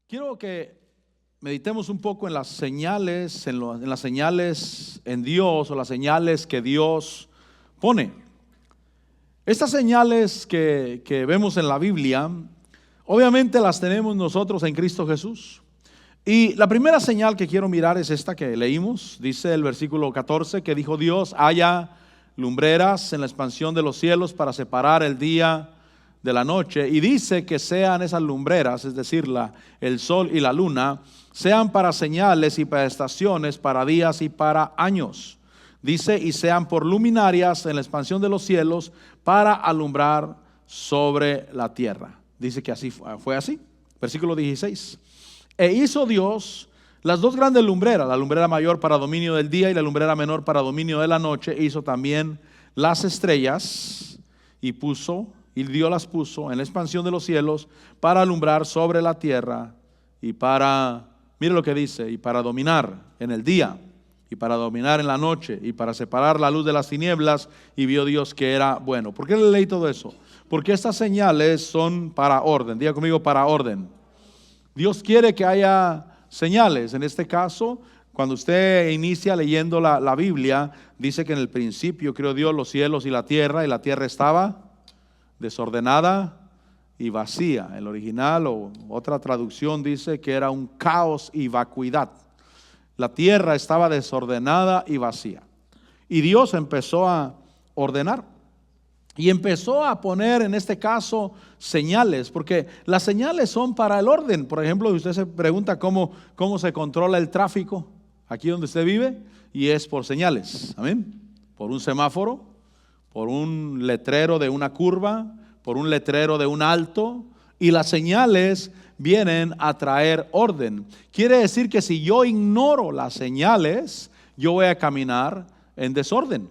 Quiero que meditemos un poco en las señales, en las señales en Dios o las señales que Dios pone. Estas señales que vemos en la Biblia, obviamente las tenemos nosotros en Cristo Jesús. Y la primera señal que quiero mirar es esta que leímos. Dice el versículo 14 que dijo Dios: haya lumbreras en la expansión de los cielos para separar el día de la noche, y dice que sean esas lumbreras, es decir, el sol y la luna, sean para señales y para estaciones, para días y para años. Dice, y sean por luminarias en la expansión de los cielos para alumbrar sobre la tierra. Dice que así fue así. Versículo 16. E hizo Dios las dos grandes lumbreras, la lumbrera mayor para dominio del día y la lumbrera menor para dominio de la noche. Hizo también las estrellas y Dios las puso en la expansión de los cielos para alumbrar sobre la tierra y para, mire lo que dice, y para dominar en el día y para dominar en la noche y para separar la luz de las tinieblas, y vio Dios que era bueno. ¿Por qué le leí todo eso? Porque estas señales son para orden. Diga conmigo, para orden. Dios quiere que haya señales. En este caso, cuando usted inicia leyendo la Biblia, dice que en el principio creó Dios los cielos y la tierra estaba desordenada y vacía. El original o otra traducción dice que era un caos y vacuidad. La tierra estaba desordenada y vacía. Y Dios empezó a ordenar. Y empezó a poner en este caso señales, porque las señales son para el orden. Por ejemplo, usted se pregunta cómo se controla el tráfico aquí donde usted vive, y es por señales. Amén. Por un semáforo, por un letrero de una curva, por un letrero de un alto, y las señales vienen a traer orden. Quiere decir que si yo ignoro las señales, yo voy a caminar en desorden.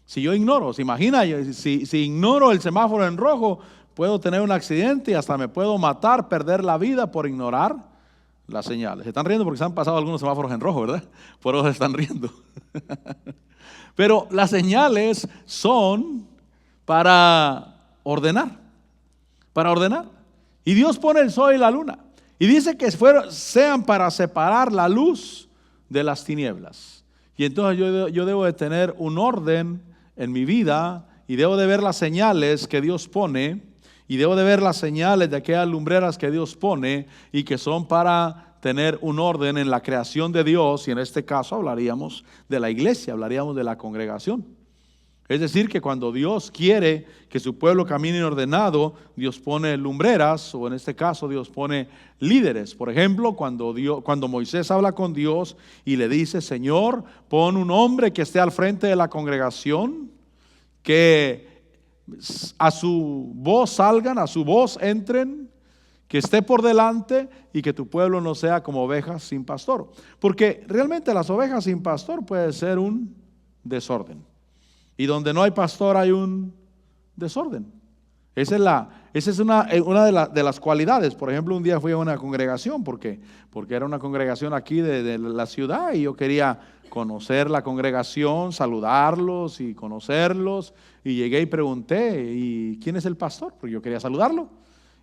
Si yo ignoro, se imagina, si ignoro el semáforo en rojo, puedo tener un accidente y hasta me puedo matar, perder la vida por ignorar las señales. Se están riendo porque se han pasado algunos semáforos en rojo, ¿verdad? Por eso se están riendo. Pero las señales son para ordenar, para ordenar. Y Dios pone el sol y la luna. Y dice que sean para separar la luz de las tinieblas. Y entonces yo debo de tener un orden en mi vida, y debo de ver las señales que Dios pone, y debo de ver las señales de aquellas lumbreras que Dios pone, y que son para tener un orden en la creación de Dios. Y en este caso hablaríamos de la iglesia, hablaríamos de la congregación. Es decir, que cuando Dios quiere que su pueblo camine ordenado, Dios pone lumbreras, o en este caso Dios pone líderes. Por ejemplo, cuando Moisés habla con Dios y le dice: Señor, pon un hombre que esté al frente de la congregación, que a su voz salgan, a su voz entren, que esté por delante, y que tu pueblo no sea como ovejas sin pastor. Porque realmente las ovejas sin pastor puede ser un desorden. Y donde no hay pastor hay un desorden. Esa es una de las cualidades. Por ejemplo, un día fui a una congregación porque era una congregación aquí de la ciudad, y yo quería conocer la congregación, saludarlos y conocerlos. Y llegué y pregunté: ¿y quién es el pastor? Porque yo quería saludarlo.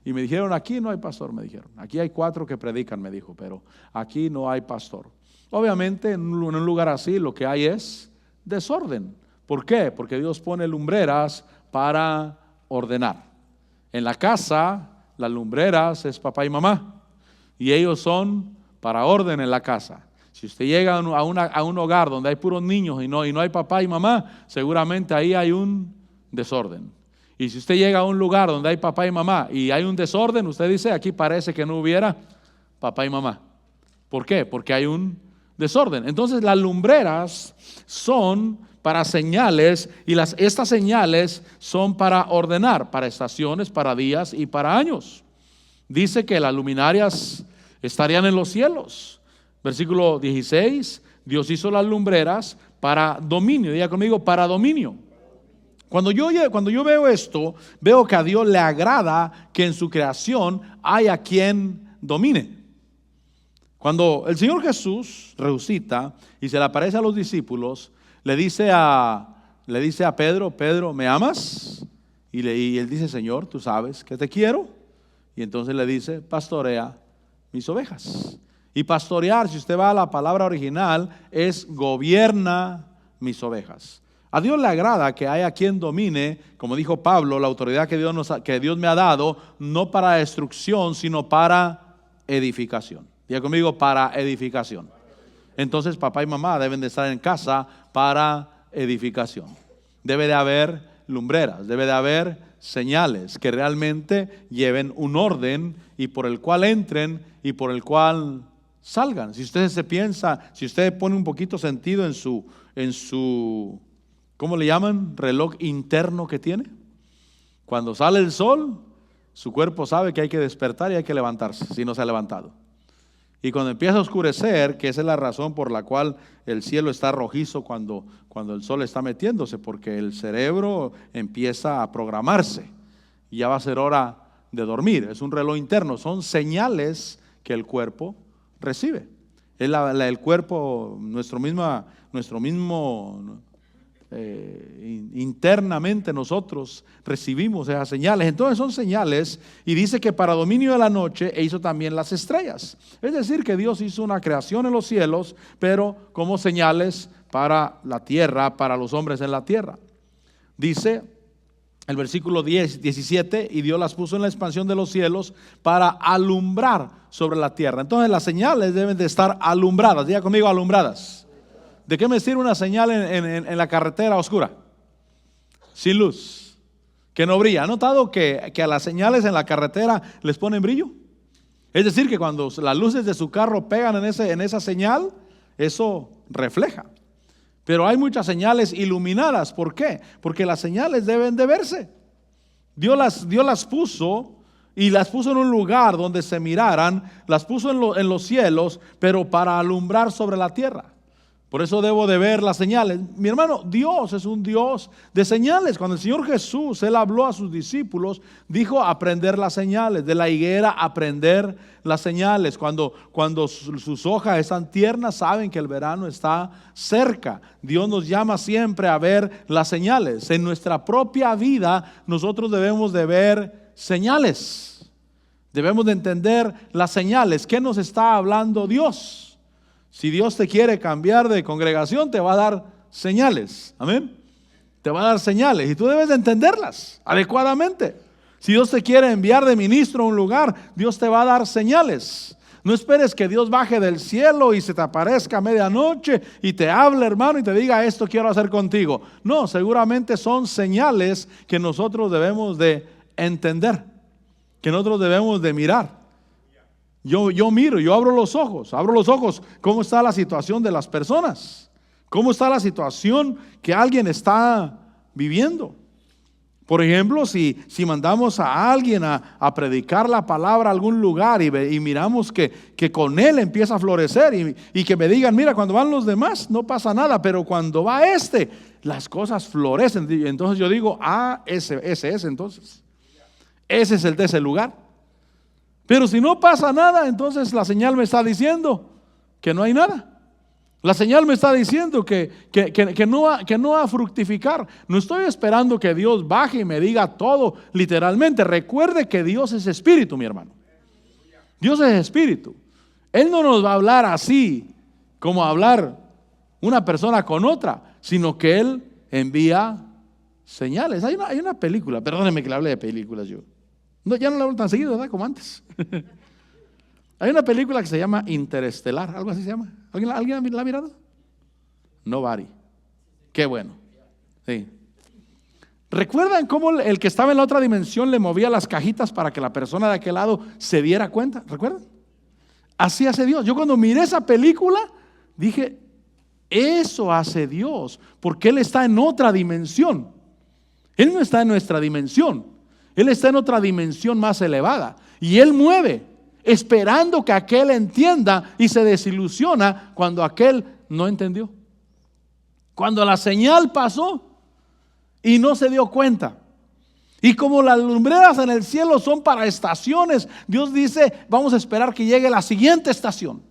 Y me dijeron: aquí no hay pastor, me dijeron. Aquí hay 4 que predican, me dijo, pero aquí no hay pastor. Obviamente en un lugar así lo que hay es desorden. ¿Por qué? Porque Dios pone lumbreras para ordenar. En la casa, las lumbreras es papá y mamá, y ellos son para orden en la casa. Si usted llega a un hogar donde hay puros niños y no hay papá y mamá, seguramente ahí hay un desorden. Y si usted llega a un lugar donde hay papá y mamá y hay un desorden, usted dice: aquí parece que no hubiera papá y mamá. ¿Por qué? Porque hay un desorden. Entonces las lumbreras son para señales, y estas señales son para ordenar, para estaciones, para días y para años. Dice que las luminarias estarían en los cielos. Versículo 16, Dios hizo las lumbreras para dominio. Diga conmigo, para dominio. Cuando yo veo esto, veo que a Dios le agrada que en su creación haya quien domine. Cuando el Señor Jesús resucita y se le aparece a los discípulos, le dice a Pedro: Pedro, ¿me amas? Y él dice: Señor, tú sabes que te quiero. Y entonces le dice: pastorea mis ovejas. Y pastorear, si usted va a la palabra original, es gobierna mis ovejas. A Dios le agrada que haya quien domine, como dijo Pablo, la autoridad que Dios me ha dado, no para destrucción, sino para edificación. Diga conmigo, para edificación. Entonces papá y mamá deben de estar en casa para edificación. Debe de haber lumbreras, debe de haber señales que realmente lleven un orden y por el cual entren y por el cual salgan. Si usted se piensa, si usted pone un poquito sentido en su ¿cómo le llaman? Reloj interno que tiene. Cuando sale el sol, su cuerpo sabe que hay que despertar y hay que levantarse, si no se ha levantado. Y cuando empieza a oscurecer, que esa es la razón por la cual el cielo está rojizo cuando el sol está metiéndose, porque el cerebro empieza a programarse y ya va a ser hora de dormir. Es un reloj interno, son señales que el cuerpo recibe. El cuerpo, nuestro mismo internamente nosotros recibimos esas señales. Entonces son señales, y dice que para dominio de la noche hizo también las estrellas. Es decir, que Dios hizo una creación en los cielos, pero como señales para la tierra, para los hombres en la tierra. Dice el versículo 17, y Dios las puso en la expansión de los cielos para alumbrar sobre la tierra. Entonces las señales deben de estar alumbradas. Diga conmigo, alumbradas. ¿De qué me sirve una señal en la carretera oscura? Sin luz, que no brilla. ¿Ha notado que a las señales en la carretera les ponen brillo? Es decir, que cuando las luces de su carro pegan en esa señal, eso refleja. Pero hay muchas señales iluminadas. ¿Por qué? Porque las señales deben de verse. Dios las puso, y las puso en un lugar donde se miraran, las puso en los cielos, pero para alumbrar sobre la tierra. Por eso debo de ver las señales. Mi hermano, Dios es un Dios de señales. Cuando el Señor Jesús, Él habló a sus discípulos, dijo aprender las señales. De la higuera aprender las señales. Cuando sus hojas están tiernas, saben que el verano está cerca. Dios nos llama siempre a ver las señales. En nuestra propia vida nosotros debemos de ver señales. Debemos de entender las señales. ¿Qué nos está hablando Dios? Si Dios te quiere cambiar de congregación, te va a dar señales. Amén. Te va a dar señales y tú debes de entenderlas adecuadamente. Si Dios te quiere enviar de ministro a un lugar, Dios te va a dar señales. No esperes que Dios baje del cielo y se te aparezca a medianoche y te hable, hermano, y te diga esto quiero hacer contigo. No, seguramente son señales que nosotros debemos de entender, que nosotros debemos de mirar. Yo miro, yo abro los ojos, cómo está la situación de las personas, cómo está la situación que alguien está viviendo. Por ejemplo, si mandamos a alguien a predicar la palabra a algún lugar y miramos que con él empieza a florecer y que me digan, mira, cuando van los demás no pasa nada, pero cuando va las cosas florecen. Entonces yo digo, ese es entonces. Ese es el de ese lugar. Pero si no pasa nada, entonces la señal me está diciendo que no hay nada. La señal me está diciendo que no va a fructificar. No estoy esperando que Dios baje y me diga todo literalmente. Recuerde que Dios es espíritu, mi hermano. Dios es espíritu. Él no nos va a hablar así como hablar una persona con otra, sino que Él envía señales. Hay una película, perdónenme que le hable de películas yo. No, ya no la hablo tan seguido, ¿verdad? Como antes. Hay una película que se llama Interestelar, algo así se llama. ¿Alguien la ha mirado? Nobody. Qué bueno. Sí. ¿Recuerdan cómo el que estaba en la otra dimensión le movía las cajitas para que la persona de aquel lado se diera cuenta? ¿Recuerdan? Así hace Dios. Yo cuando miré esa película dije, eso hace Dios, porque Él está en otra dimensión. Él no está en nuestra dimensión. Él está en otra dimensión más elevada y Él mueve, esperando que aquel entienda y se desilusiona cuando aquel no entendió. Cuando la señal pasó y no se dio cuenta. Y como las lumbreras en el cielo son para estaciones, Dios dice, vamos a esperar que llegue la siguiente estación,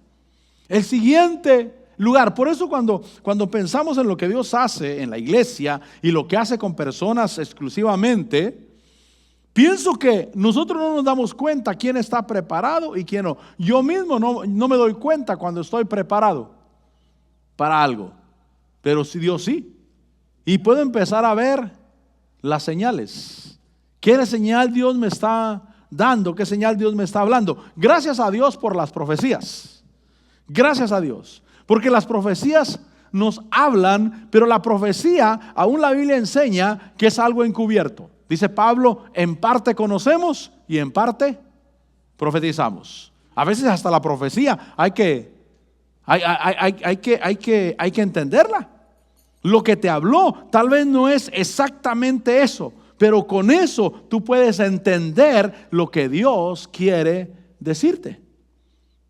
el siguiente lugar. Por eso cuando pensamos en lo que Dios hace en la iglesia y lo que hace con personas exclusivamente, Pienso que nosotros no nos damos cuenta quién está preparado y quién no. Yo mismo no me doy cuenta cuando estoy preparado para algo, pero si Dios sí. Y puedo empezar a ver las señales. ¿Qué señal Dios me está dando? ¿Qué señal Dios me está hablando? Gracias a Dios por las profecías. Gracias a Dios. Porque las profecías nos hablan, pero la profecía, aún la Biblia enseña que es algo encubierto. Dice Pablo, en parte conocemos y en parte profetizamos. A veces hasta la profecía hay que entenderla. Lo que te habló tal vez no es exactamente eso, pero con eso tú puedes entender lo que Dios quiere decirte.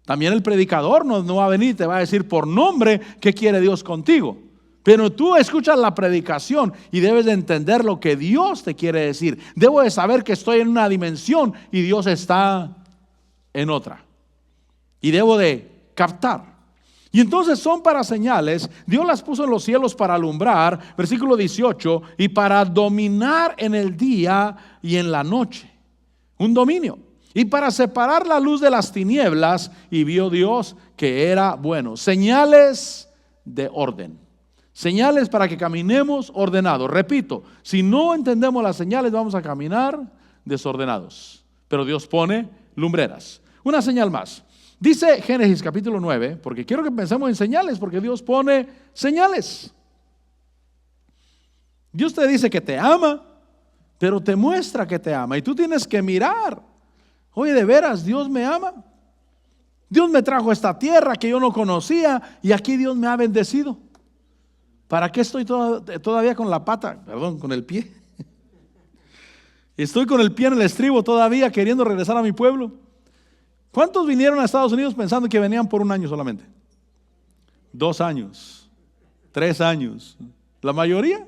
También el predicador no va a venir y te va a decir por nombre qué quiere Dios contigo. Pero tú escuchas la predicación y debes de entender lo que Dios te quiere decir. Debo de saber que estoy en una dimensión y Dios está en otra. Y debo de captar. Y entonces son para señales. Dios las puso en los cielos para alumbrar, versículo 18, y para dominar en el día y en la noche. Un dominio. Y para separar la luz de las tinieblas, y vio Dios que era bueno. Señales de orden. Señales para que caminemos ordenados. Repito, si no entendemos las señales vamos a caminar desordenados. Pero Dios pone lumbreras. Una señal más. Dice Génesis capítulo 9, porque quiero que pensemos en señales, porque Dios pone señales. Dios te dice que te ama, pero te muestra que te ama. Y tú tienes que mirar. Oye, de veras, Dios me ama. Dios me trajo a esta tierra que yo no conocía y aquí Dios me ha bendecido. ¿Para qué estoy todavía con la pata? Perdón, con el pie. Estoy con el pie en el estribo todavía queriendo regresar a mi pueblo. ¿Cuántos vinieron a Estados Unidos pensando que venían por un año solamente? 2 años, 3 años. La mayoría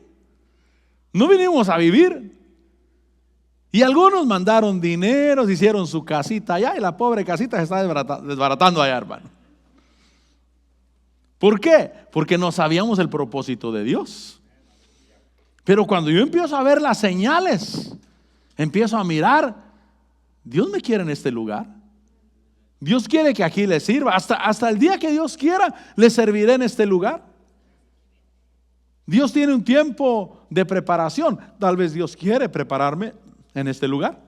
no vinimos a vivir. Y algunos mandaron dinero, hicieron su casita allá y la pobre casita se está desbaratando allá, hermano. ¿Por qué? Porque no sabíamos el propósito de Dios. Pero cuando yo empiezo a ver las señales, empiezo a mirar, Dios me quiere en este lugar. Dios quiere que aquí le sirva. Hasta el día que Dios quiera, le serviré en este lugar. Dios tiene un tiempo de preparación. Tal vez Dios quiere prepararme en este lugar.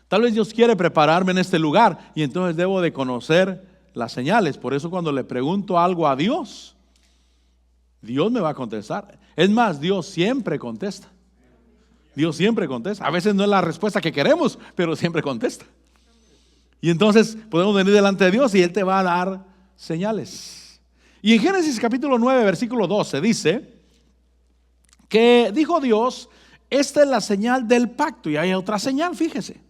Tal vez Dios quiere prepararme en este lugar y entonces debo de conocer las señales. Por eso cuando le pregunto algo a Dios, Dios me va a contestar. Es más, Dios siempre contesta. Dios siempre contesta. A veces no es la respuesta que queremos, pero siempre contesta. Y entonces podemos venir delante de Dios y Él te va a dar señales. Y en Génesis capítulo 9, versículo 12 dice que dijo Dios, esta es la señal del pacto. Y hay otra señal, fíjese.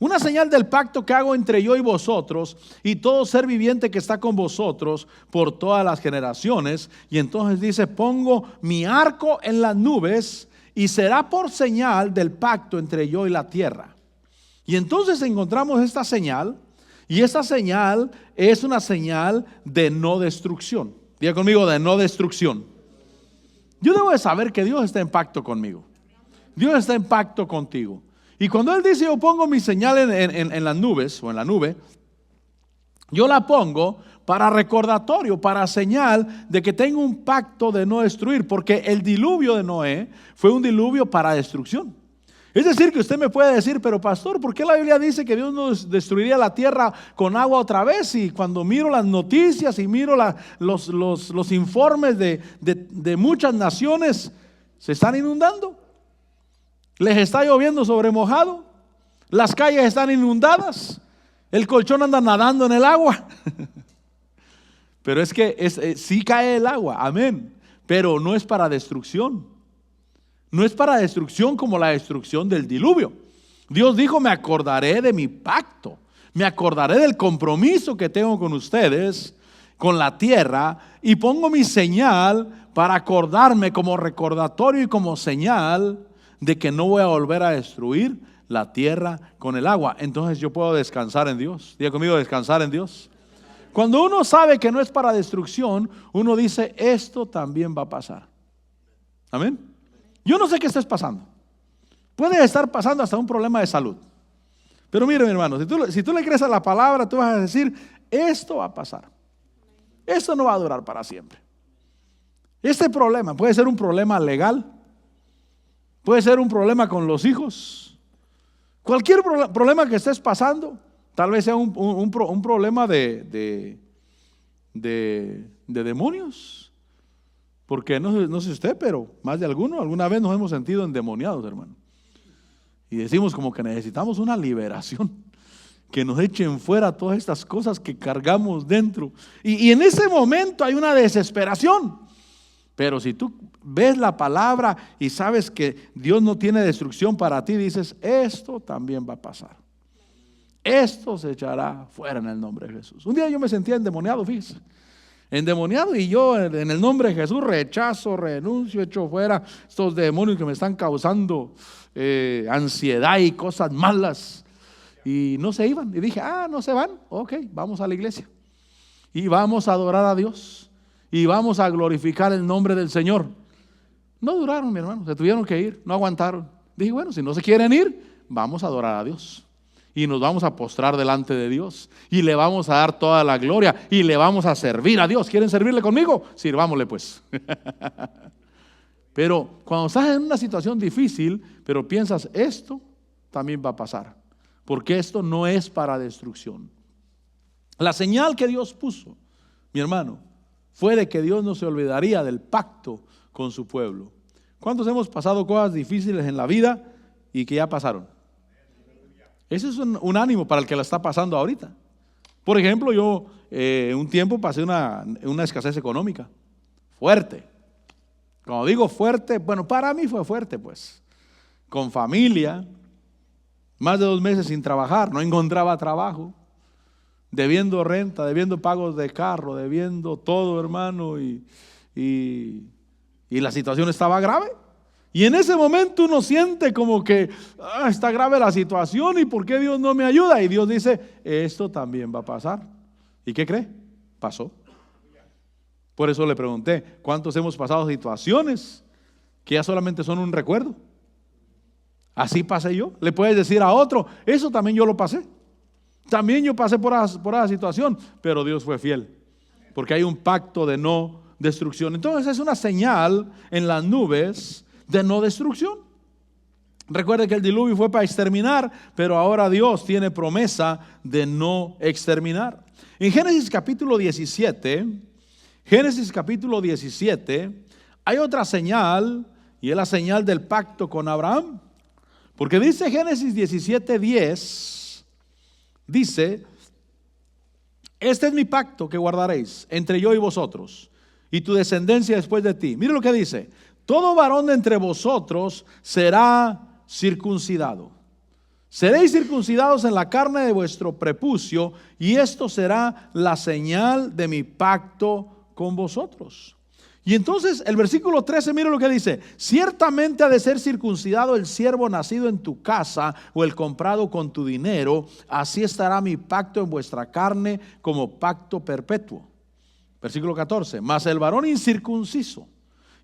Una señal del pacto que hago entre yo y vosotros y todo ser viviente que está con vosotros por todas las generaciones. Y entonces dice, pongo mi arco en las nubes y será por señal del pacto entre yo y la tierra. Y entonces encontramos esta señal, y esta señal es una señal de no destrucción. Diga conmigo, de no destrucción. Yo debo de saber que Dios está en pacto conmigo. Dios está en pacto contigo. Y cuando Él dice yo pongo mi señal en las nubes o en la nube, yo la pongo para recordatorio, para señal de que tengo un pacto de no destruir, porque el diluvio de Noé fue un diluvio para destrucción. Es decir, que usted me puede decir, pero pastor, ¿por qué la Biblia dice que Dios nos destruiría la tierra con agua otra vez? Y cuando miro las noticias y miro los informes de muchas naciones, se están inundando. Les está lloviendo sobre mojado. Las calles están inundadas. El colchón anda nadando en el agua. Pero es que sí cae el agua, amén. Pero no es para destrucción. No es para destrucción como la destrucción del diluvio. Dios dijo, me acordaré de mi pacto. Me acordaré del compromiso que tengo con ustedes, con la tierra. Y pongo mi señal para acordarme como recordatorio y como señal de que no voy a volver a destruir la tierra con el agua. Entonces yo puedo descansar en Dios. Diga conmigo, descansar en Dios. Cuando uno sabe que no es para destrucción, uno dice, esto también va a pasar. Amén. Yo no sé qué estés pasando. Puede estar pasando hasta un problema de salud. Pero mire, mi hermano, si tú le crees a la palabra, tú vas a decir, esto va a pasar. Esto no va a durar para siempre. Este problema puede ser un problema legal, puede ser un problema con los hijos, cualquier problema que estés pasando, tal vez sea un problema de demonios. Porque no sé usted, pero más de alguna vez nos hemos sentido endemoniados, hermano. Y decimos como que necesitamos una liberación, que nos echen fuera todas estas cosas que cargamos dentro. Y en ese momento hay una desesperación. Pero si tú ves la palabra y sabes que Dios no tiene destrucción para ti, dices, esto también va a pasar. Esto se echará fuera en el nombre de Jesús. Un día yo me sentía endemoniado, fíjese. Endemoniado, y yo en el nombre de Jesús rechazo, renuncio, echo fuera estos demonios que me están causando ansiedad y cosas malas. Y no se iban. Y dije, no se van. Ok, vamos a la iglesia. Y vamos a adorar a Dios. Y vamos a glorificar el nombre del Señor. No duraron, mi hermano, se tuvieron que ir, no aguantaron. Dije, bueno, si no se quieren ir, vamos a adorar a Dios. Y nos vamos a postrar delante de Dios. Y le vamos a dar toda la gloria. Y le vamos a servir a Dios. ¿Quieren servirle conmigo? Sirvámosle pues. Pero cuando estás en una situación difícil, pero piensas, esto también va a pasar. Porque esto no es para destrucción. La señal que Dios puso, mi hermano, fue de que Dios no se olvidaría del pacto con su pueblo. ¿Cuántos hemos pasado cosas difíciles en la vida y que ya pasaron? Eso es un ánimo para el que la está pasando ahorita. Por ejemplo, yo un tiempo pasé una escasez económica fuerte. Cuando digo fuerte, bueno, para mí fue fuerte, pues. Con familia, más de 2 meses sin trabajar, no encontraba trabajo. Debiendo renta, debiendo pagos de carro, debiendo todo, hermano, y la situación estaba grave. Y en ese momento uno siente como que está grave la situación y ¿por qué Dios no me ayuda? Y Dios dice, esto también va a pasar. ¿Y qué cree? Pasó. Por eso le pregunté, ¿cuántos hemos pasado situaciones que ya solamente son un recuerdo? Así pasé yo. Le puedes decir a otro, eso también yo lo pasé. También yo pasé por esa situación, pero Dios fue fiel, porque hay un pacto de no destrucción. Entonces es una señal en las nubes de no destrucción. Recuerde que el diluvio fue para exterminar, pero ahora Dios tiene promesa de no exterminar. En Génesis capítulo 17, hay otra señal, y es la señal del pacto con Abraham. Porque dice Génesis 17:10, dice, este es mi pacto que guardaréis entre yo y vosotros y tu descendencia después de ti. Mire lo que dice, todo varón de entre vosotros será circuncidado. Seréis circuncidados en la carne de vuestro prepucio y esto será la señal de mi pacto con vosotros. Y entonces el versículo 13, mire lo que dice, ciertamente ha de ser circuncidado el siervo nacido en tu casa o el comprado con tu dinero, así estará mi pacto en vuestra carne como pacto perpetuo. Versículo 14, mas el varón incircunciso,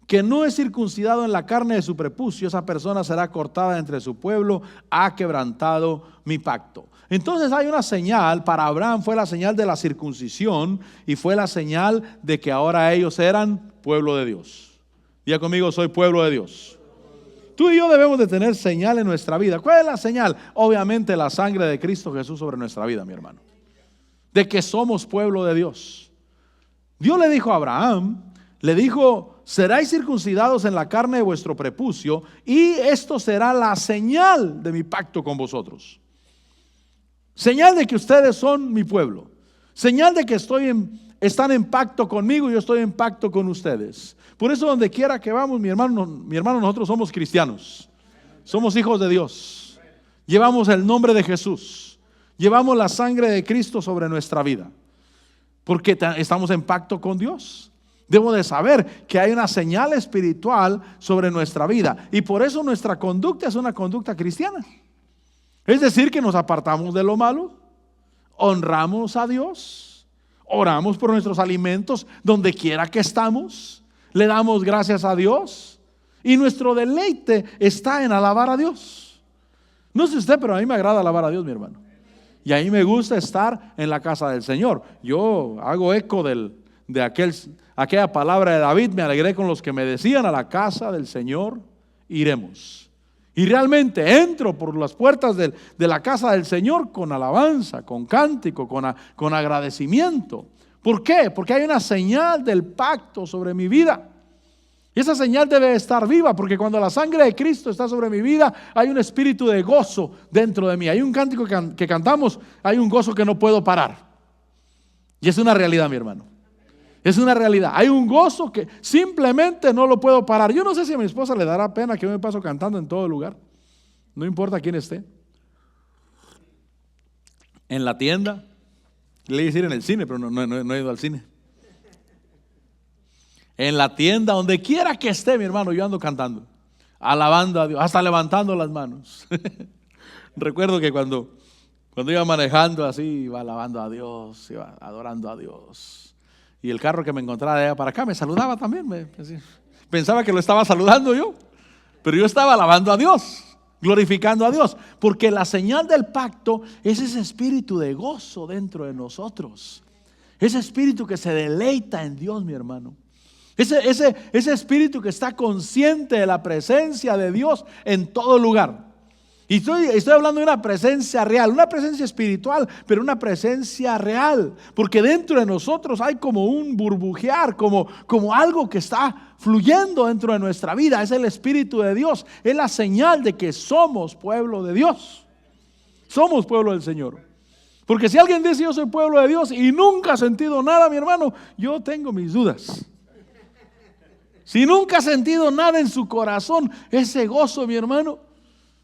que no es circuncidado en la carne de su prepucio, esa persona será cortada entre su pueblo, ha quebrantado mi pacto. Entonces hay una señal, para Abraham fue la señal de la circuncisión y fue la señal de que ahora ellos eran pueblo de Dios. Diga conmigo, soy pueblo de Dios. Tú y yo debemos de tener señal en nuestra vida. ¿Cuál es la señal? Obviamente la sangre de Cristo Jesús sobre nuestra vida, mi hermano. De que somos pueblo de Dios. Dios le dijo a Abraham, le dijo, seráis circuncidados en la carne de vuestro prepucio y esto será la señal de mi pacto con vosotros. Señal de que ustedes son mi pueblo. Señal de que están en pacto conmigo y yo estoy en pacto con ustedes. Por eso donde quiera que vamos, mi hermano, nosotros somos cristianos. Somos hijos de Dios. Llevamos el nombre de Jesús. Llevamos la sangre de Cristo sobre nuestra vida. Porque estamos en pacto con Dios. Debo de saber que hay una señal espiritual sobre nuestra vida. Y por eso nuestra conducta es una conducta cristiana. Es decir, que nos apartamos de lo malo, honramos a Dios, oramos por nuestros alimentos donde quiera que estamos, le damos gracias a Dios Y nuestro deleite está en alabar a Dios. No sé usted, pero a mí me agrada alabar a Dios, mi hermano. Y a mí me gusta estar en la casa del Señor. Yo hago eco de aquella palabra de David: me alegré con los que me decían, a la casa del Señor iremos. Y realmente entro por las puertas de la casa del Señor con alabanza, con cántico, con agradecimiento. ¿Por qué? Porque hay una señal del pacto sobre mi vida. Y esa señal debe estar viva, porque cuando la sangre de Cristo está sobre mi vida, hay un espíritu de gozo dentro de mí. Hay un cántico que cantamos: hay un gozo que no puedo parar. Y es una realidad, mi hermano. Es una realidad. Hay un gozo que simplemente no lo puedo parar. Yo no sé si a mi esposa le dará pena que yo me paso cantando en todo lugar. No importa quién esté. En la tienda. Le iba a decir en el cine, pero no he ido al cine. En la tienda, donde quiera que esté, mi hermano, yo ando cantando, alabando a Dios, hasta levantando las manos. Recuerdo que cuando iba manejando así, iba alabando a Dios, iba adorando a Dios. Y el carro que me encontraba de allá para acá me saludaba también. Pensaba que lo estaba saludando yo, pero yo estaba alabando a Dios, glorificando a Dios, porque la señal del pacto es ese espíritu de gozo dentro de nosotros. Ese espíritu que se deleita en Dios, mi hermano. Ese espíritu que está consciente de la presencia de Dios en todo lugar. Y estoy hablando de una presencia real, una presencia espiritual, pero una presencia real. Porque dentro de nosotros hay como un burbujear, como algo que está fluyendo dentro de nuestra vida. Es el Espíritu de Dios. Es la señal de que somos pueblo de Dios. Somos pueblo del Señor. Porque si alguien dice: yo soy pueblo de Dios, y nunca ha sentido nada, mi hermano, yo tengo mis dudas. Si nunca ha sentido nada en su corazón, ese gozo, mi hermano.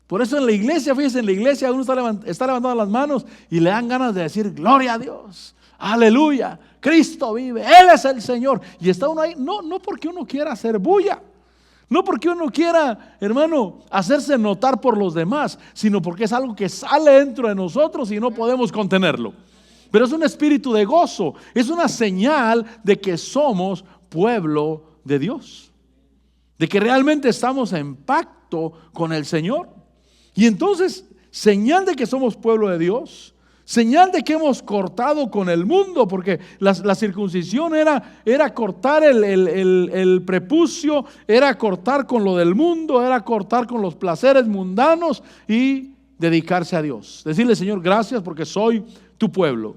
Por eso en la iglesia, fíjese, en la iglesia uno está levantando las manos y le dan ganas de decir: gloria a Dios, aleluya, Cristo vive, Él es el Señor. Y está uno ahí, no porque uno quiera hacer bulla, no porque uno quiera, hermano, hacerse notar por los demás, sino porque es algo que sale dentro de nosotros y no podemos contenerlo. Pero es un espíritu de gozo, es una señal de que somos pueblo de Dios, de que realmente estamos en pacto con el Señor. Y entonces, señal de que somos pueblo de Dios, señal de que hemos cortado con el mundo, porque la circuncisión era cortar el prepucio, era cortar con lo del mundo, era cortar con los placeres mundanos y dedicarse a Dios. Decirle: Señor, gracias porque soy tu pueblo.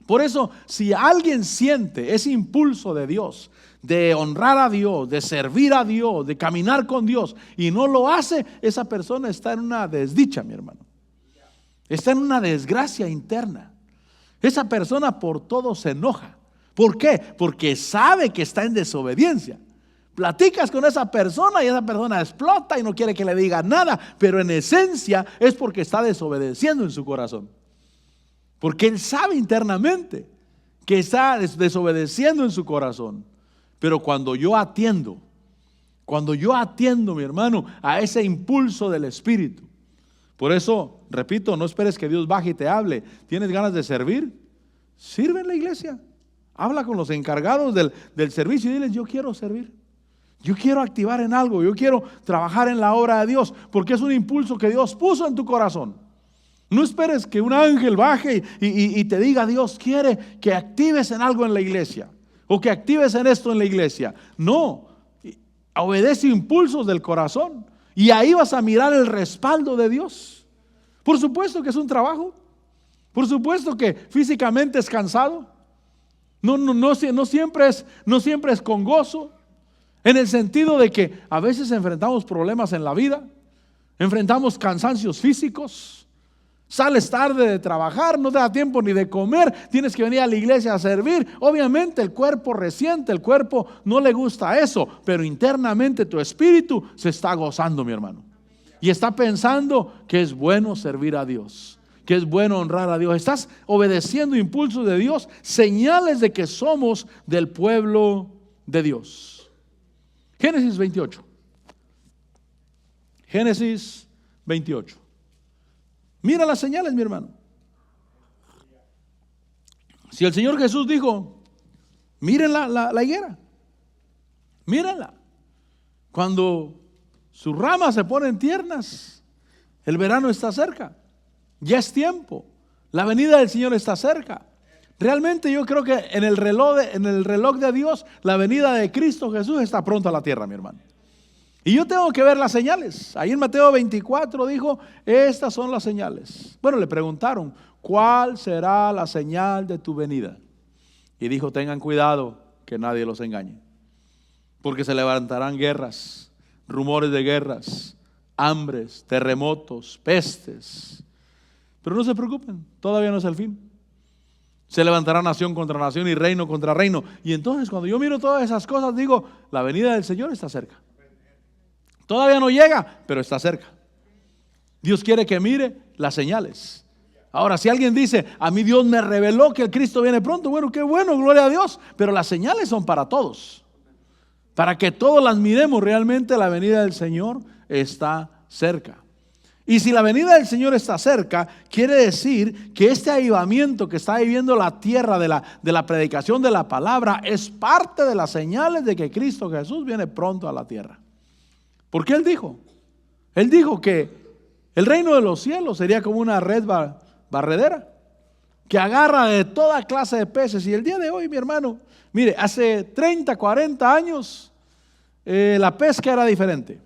Por eso, si alguien siente ese impulso de Dios, de honrar a Dios, de servir a Dios, de caminar con Dios, y no lo hace, esa persona está en una desdicha, mi hermano. Está en una desgracia interna. Esa persona por todo se enoja. ¿Por qué? Porque sabe que está en desobediencia. Platicas con esa persona y esa persona explota y no quiere que le diga nada, pero en esencia es porque está desobedeciendo en su corazón. Porque él sabe internamente que está desobedeciendo en su corazón. Pero cuando yo atiendo, mi hermano, a ese impulso del Espíritu. Por eso, repito, no esperes que Dios baje y te hable. ¿Tienes ganas de servir? Sirve en la iglesia. Habla con los encargados del servicio y diles: yo quiero servir. Yo quiero activar en algo. Yo quiero trabajar en la obra de Dios. Porque es un impulso que Dios puso en tu corazón. No esperes que un ángel baje y te diga: Dios quiere que actives en algo en la iglesia, o que actives en esto en la iglesia. No, obedece impulsos del corazón y ahí vas a mirar el respaldo de Dios. Por supuesto que es un trabajo, por supuesto que físicamente es cansado, no siempre es con gozo, en el sentido de que a veces enfrentamos problemas en la vida, enfrentamos cansancios físicos. Sales tarde de trabajar, no te da tiempo ni de comer, tienes que venir a la iglesia a servir. Obviamente el cuerpo resiente, el cuerpo no le gusta eso, pero internamente tu espíritu se está gozando, mi hermano. Y está pensando que es bueno servir a Dios, que es bueno honrar a Dios. Estás obedeciendo impulsos de Dios, señales de que somos del pueblo de Dios. Génesis 28. Génesis 28. Mira las señales, mi hermano. Si el Señor Jesús dijo: miren la higuera, mírenla. Cuando sus ramas se ponen tiernas, el verano está cerca, ya es tiempo, la venida del Señor está cerca. Realmente yo creo que en el reloj de Dios, la venida de Cristo Jesús está pronto a la tierra, mi hermano. Y yo tengo que ver las señales. Ahí en Mateo 24 dijo, estas son las señales. Bueno, le preguntaron, ¿cuál será la señal de tu venida? Y dijo, tengan cuidado que nadie los engañe, porque se levantarán guerras, rumores de guerras, hambres, terremotos, pestes. Pero no se preocupen, todavía no es el fin. Se levantará nación contra nación y reino contra reino. Y entonces cuando yo miro todas esas cosas, digo, la venida del Señor está cerca. Todavía no llega, pero está cerca. Dios quiere que mire las señales. Ahora, si alguien dice, a mí Dios me reveló que el Cristo viene pronto, bueno, qué bueno, gloria a Dios. Pero las señales son para todos. Para que todos las miremos, realmente la venida del Señor está cerca. Y si la venida del Señor está cerca, quiere decir que este avivamiento que está viviendo la tierra de la predicación de la palabra es parte de las señales de que Cristo Jesús viene pronto a la tierra. Porque Él dijo que el reino de los cielos sería como una red barredera que agarra de toda clase de peces. Y el día de hoy, mi hermano, mire, hace 30, 40 años la pesca era diferente.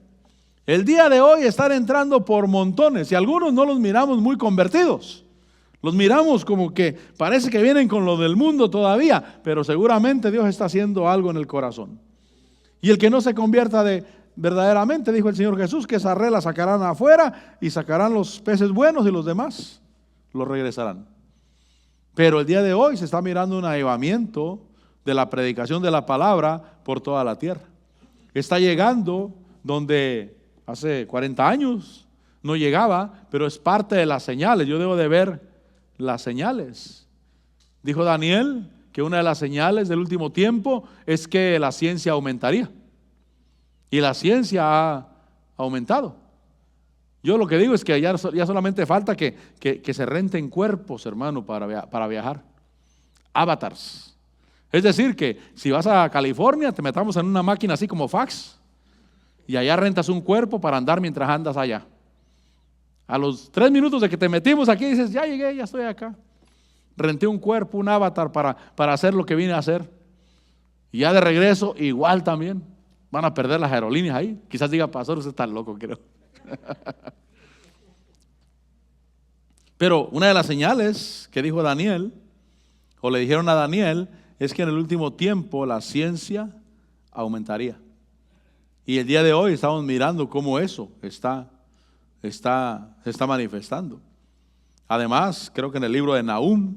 El día de hoy están entrando por montones y algunos no los miramos muy convertidos. Los miramos como que parece que vienen con lo del mundo todavía, pero seguramente Dios está haciendo algo en el corazón. Y el que no se convierta verdaderamente, dijo el Señor Jesús, que esa red la sacarán afuera y sacarán los peces buenos y los demás los regresarán. Pero el día de hoy se está mirando un avivamiento de la predicación de la palabra por toda la tierra. Está llegando donde hace 40 años no llegaba, pero es parte de las señales. Yo debo de ver las señales. Dijo Daniel que una de las señales del último tiempo es que la ciencia aumentaría. Y la ciencia ha aumentado. Yo lo que digo es que ya solamente falta que se renten cuerpos, hermano, para viajar. Avatars. Es decir, que si vas a California, te metamos en una máquina así como fax. Y allá rentas un cuerpo para andar mientras andas allá. A los 3 minutos de que te metimos aquí, dices, ya llegué, ya estoy acá. Renté un cuerpo, un avatar para hacer lo que vine a hacer. Y ya de regreso, igual también. Van a perder las aerolíneas ahí. Quizás diga, pastor, usted está loco, creo. Pero una de las señales que dijo Daniel, o le dijeron a Daniel, es que en el último tiempo la ciencia aumentaría. Y el día de hoy estamos mirando cómo eso se está manifestando. Además, creo que en el libro de Nahum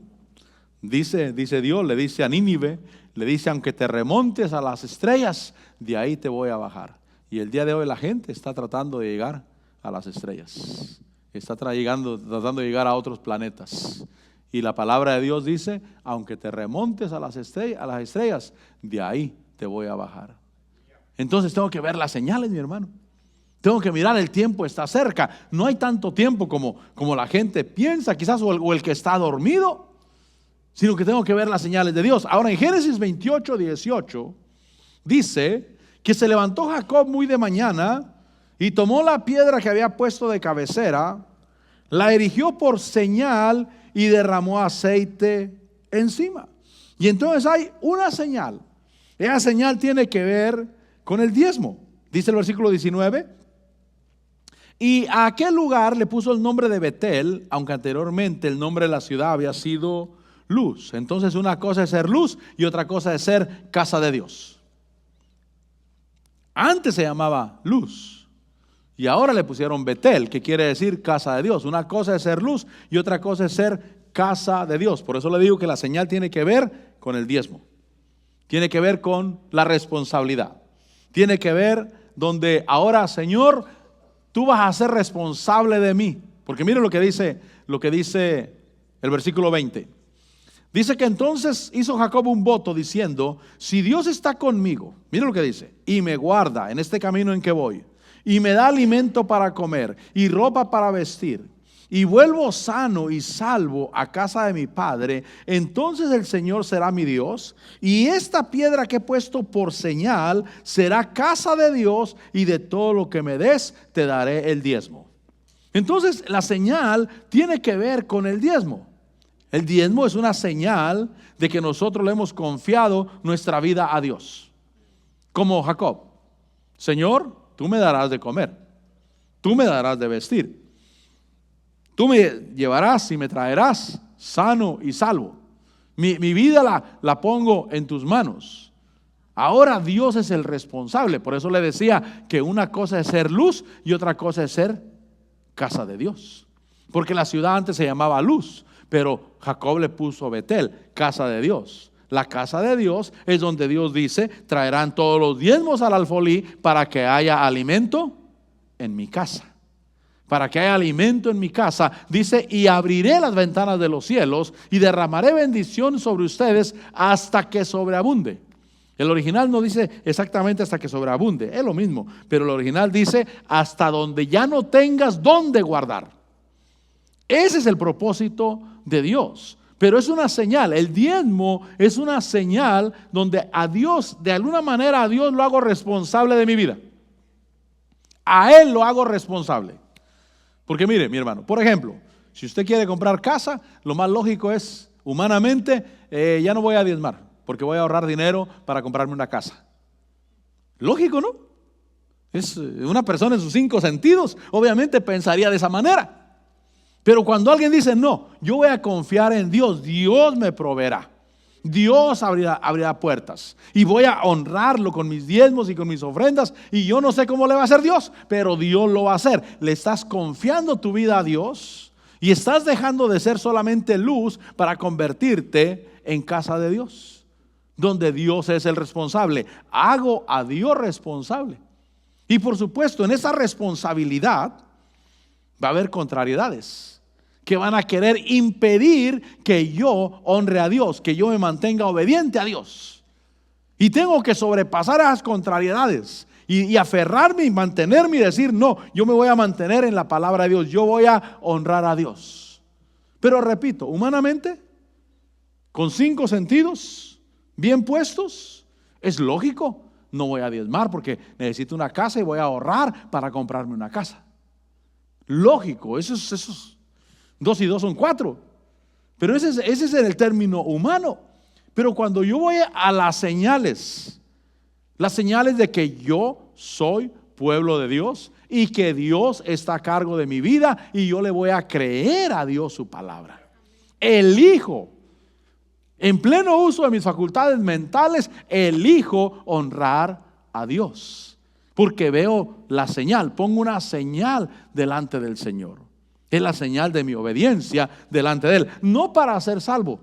dice Dios, le dice a Nínive, le dice, aunque te remontes a las estrellas, de ahí te voy a bajar. Y el día de hoy la gente está tratando de llegar a las estrellas. Está tratando de llegar a otros planetas. Y la palabra de Dios dice, aunque te remontes a las estrellas, de ahí te voy a bajar. Entonces tengo que ver las señales, mi hermano. Tengo que mirar, el tiempo está cerca. No hay tanto tiempo como la gente piensa, quizás, o el que está dormido, sino que tengo que ver las señales de Dios. Ahora en Génesis 28, 18, dice que se levantó Jacob muy de mañana y tomó la piedra que había puesto de cabecera, la erigió por señal y derramó aceite encima. Y entonces hay una señal. Esa señal tiene que ver con el diezmo. Dice el versículo 19. Y a aquel lugar le puso el nombre de Betel, aunque anteriormente el nombre de la ciudad había sido Luz. Entonces una cosa es ser luz y otra cosa es ser casa de Dios. Antes se llamaba Luz y ahora le pusieron Betel, que quiere decir casa de Dios. Una cosa es ser luz y otra cosa es ser casa de Dios. Por eso le digo que la señal tiene que ver con el diezmo. Tiene que ver con la responsabilidad. Tiene que ver donde ahora, Señor, tú vas a ser responsable de mí. Porque mire lo que dice el versículo 20. Dice que entonces hizo Jacob un voto diciendo, si Dios está conmigo, mire lo que dice, y me guarda en este camino en que voy, y me da alimento para comer y ropa para vestir, y vuelvo sano y salvo a casa de mi padre, entonces el Señor será mi Dios, y esta piedra que he puesto por señal será casa de Dios, y de todo lo que me des te daré el diezmo. Entonces la señal tiene que ver con el diezmo. El diezmo es una señal de que nosotros le hemos confiado nuestra vida a Dios. Como Jacob: Señor, tú me darás de comer, tú me darás de vestir, tú me llevarás y me traerás sano y salvo. Mi vida la pongo en tus manos. Ahora Dios es el responsable. Por eso le decía que una cosa es ser luz y otra cosa es ser casa de Dios. Porque la ciudad antes se llamaba Luz, pero Jacob le puso Betel, casa de Dios. La casa de Dios es donde Dios dice: traerán todos los diezmos al alfolí para que haya alimento en mi casa. Para que haya alimento en mi casa, dice: y abriré las ventanas de los cielos y derramaré bendición sobre ustedes hasta que sobreabunde. El original no dice exactamente hasta que sobreabunde, es lo mismo, pero el original dice hasta donde ya no tengas dónde guardar. Ese es el propósito de Dios. Pero es una señal. El diezmo es una señal donde a Dios, de alguna manera, a Dios lo hago responsable de mi vida. A Él lo hago responsable. Porque mire, mi hermano, por ejemplo, si usted quiere comprar casa, lo más lógico es, humanamente, ya no voy a diezmar, porque voy a ahorrar dinero para comprarme una casa. Lógico, ¿no? Es una persona en sus 5 sentidos, obviamente pensaría de esa manera. Pero cuando alguien dice: no, yo voy a confiar en Dios, Dios me proveerá, Dios abrirá puertas, y voy a honrarlo con mis diezmos y con mis ofrendas, y yo no sé cómo le va a hacer Dios, pero Dios lo va a hacer. Le estás confiando tu vida a Dios y estás dejando de ser solamente luz para convertirte en casa de Dios, donde Dios es el responsable. Hago a Dios responsable. Y por supuesto, en esa responsabilidad va a haber contrariedades que van a querer impedir que yo honre a Dios, que yo me mantenga obediente a Dios. Y tengo que sobrepasar esas contrariedades y aferrarme y mantenerme y decir: no, yo me voy a mantener en la palabra de Dios, yo voy a honrar a Dios. Pero repito, humanamente, con 5 sentidos bien puestos, es lógico: no voy a diezmar porque necesito una casa y voy a ahorrar para comprarme una casa. Lógico, esos 2 y 2 son 4. Pero ese es el término humano. Pero cuando yo voy a las señales de que yo soy pueblo de Dios y que Dios está a cargo de mi vida, y yo le voy a creer a Dios su palabra, elijo, en pleno uso de mis facultades mentales, elijo honrar a Dios, porque veo la señal, pongo una señal delante del Señor. Es la señal de mi obediencia delante de Él, no para ser salvo,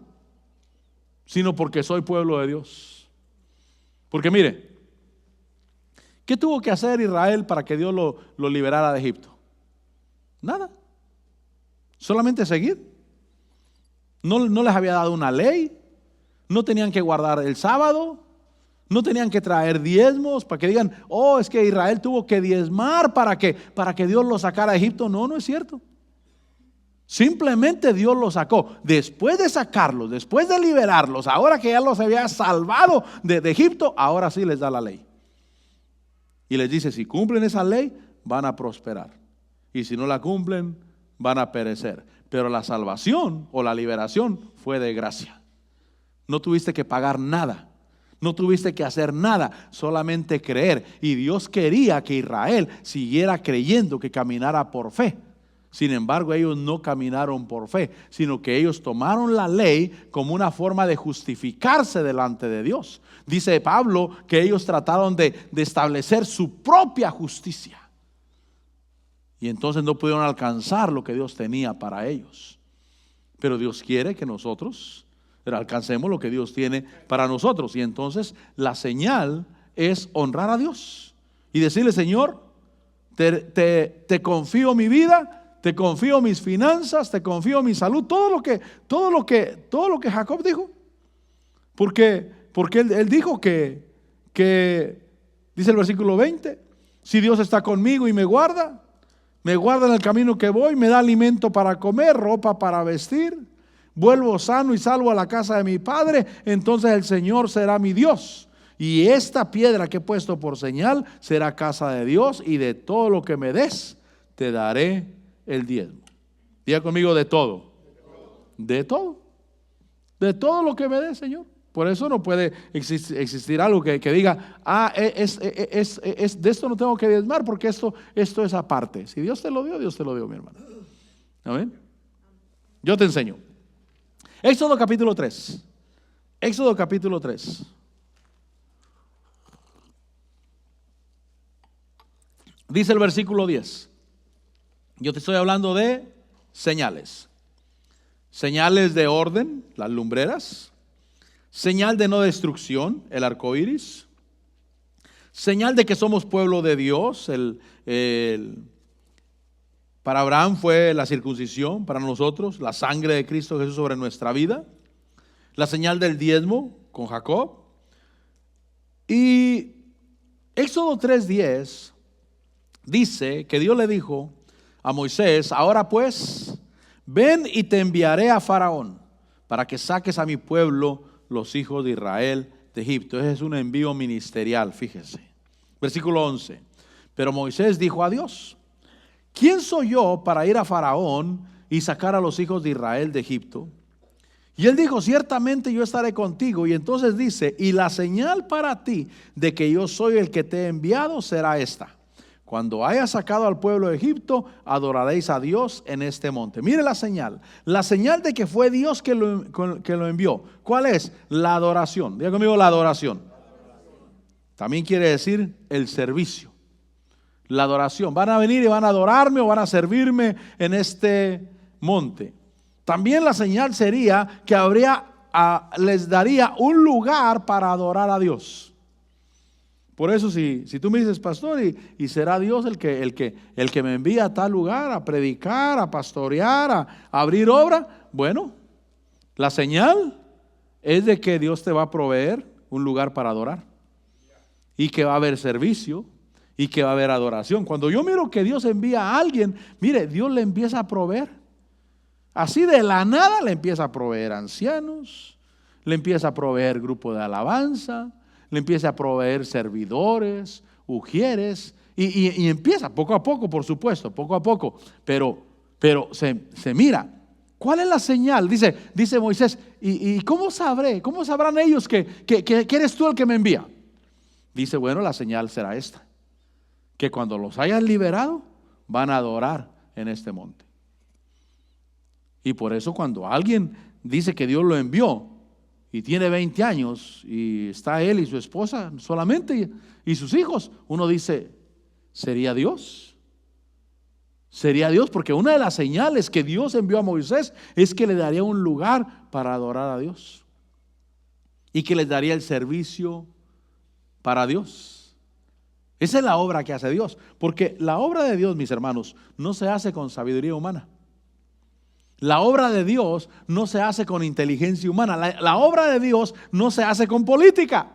sino porque soy pueblo de Dios. Porque mire, ¿qué tuvo que hacer Israel para que Dios lo liberara de Egipto? Nada, solamente seguir. No les había dado una ley, no tenían que guardar el sábado, no tenían que traer diezmos para que digan: oh, es que Israel tuvo que diezmar para que Dios lo sacara de Egipto. No, no es cierto. Simplemente Dios los sacó. Después de sacarlos, después de liberarlos, ahora que ya los había salvado de Egipto, ahora sí les da la ley. Y les dice: si cumplen esa ley, van a prosperar. Y si no la cumplen, van a perecer. Pero la salvación o la liberación fue de gracia. No tuviste que pagar nada. No tuviste que hacer nada, solamente creer. Y Dios quería que Israel siguiera creyendo, que caminara por fe. Sin embargo, ellos no caminaron por fe, sino que ellos tomaron la ley como una forma de justificarse delante de Dios. Dice Pablo que ellos trataron de establecer su propia justicia. Y entonces no pudieron alcanzar lo que Dios tenía para ellos. Pero Dios quiere que nosotros alcancemos lo que Dios tiene para nosotros. Y entonces la señal es honrar a Dios y decirle: Señor, te confío mi vida, te confío mis finanzas, te confío mi salud, todo lo que Jacob dijo. Porque él dijo que dice el versículo 20: si Dios está conmigo y me guarda, me guarda en el camino que voy, me da alimento para comer, ropa para vestir, vuelvo sano y salvo a la casa de mi padre, entonces el Señor será mi Dios. Y esta piedra que he puesto por señal será casa de Dios, y de todo lo que me des, te daré el diezmo. Diga conmigo, de todo. De todo. De todo lo que me des, Señor. Por eso no puede existir algo que diga, de esto no tengo que diezmar, porque esto es aparte. Si Dios te lo dio, mi hermano. ¿Amén? Yo te enseño. Éxodo capítulo 3. Éxodo capítulo 3. Dice el versículo 10. Yo te estoy hablando de señales. Señales de orden, las lumbreras. Señal de no destrucción, el arco iris. Señal de que somos pueblo de Dios. Para Abraham fue la circuncisión, para nosotros la sangre de Cristo Jesús sobre nuestra vida. La señal del diezmo con Jacob. Y Éxodo 3:10 dice que Dios le dijo a Moisés, ahora pues, ven y te enviaré a Faraón para que saques a mi pueblo, los hijos de Israel, de Egipto. Ese es un envío ministerial, fíjese. Versículo 11. Pero Moisés dijo a Dios, ¿quién soy yo para ir a Faraón y sacar a los hijos de Israel de Egipto? Y él dijo, ciertamente yo estaré contigo. Y entonces dice, y la señal para ti de que yo soy el que te he enviado será esta: cuando hayas sacado al pueblo de Egipto, adoraréis a Dios en este monte. Mire la señal de que fue Dios que lo envió. ¿Cuál es? La adoración. Diga conmigo, la adoración. También quiere decir el servicio. La adoración. Van a venir y van a adorarme o van a servirme en este monte. También la señal sería que les daría un lugar para adorar a Dios. Por eso si tú me dices, pastor, y será Dios el que me envía a tal lugar a predicar, a pastorear, a abrir obra, bueno, la señal es de que Dios te va a proveer un lugar para adorar, y que va a haber servicio, y que va a haber adoración. Cuando yo miro que Dios envía a alguien, mire, Dios le empieza a proveer. Así de la nada le empieza a proveer ancianos, le empieza a proveer grupo de alabanza, le empieza a proveer servidores, ujieres, y empieza poco a poco, por supuesto, poco a poco, pero se mira. ¿Cuál es la señal? Dice Moisés, ¿y cómo sabré? ¿Cómo sabrán ellos que eres tú el que me envía? Dice, bueno, la señal será esta: que cuando los hayas liberado, van a adorar en este monte. Y por eso cuando alguien dice que Dios lo envió, y tiene 20 años, y está él y su esposa solamente, y sus hijos, uno dice, ¿sería Dios? Sería Dios, porque una de las señales que Dios envió a Moisés es que le daría un lugar para adorar a Dios, y que les daría el servicio para Dios. Esa es la obra que hace Dios, porque la obra de Dios, mis hermanos, no se hace con sabiduría humana. La obra de Dios no se hace con inteligencia humana. La obra de Dios no se hace con política.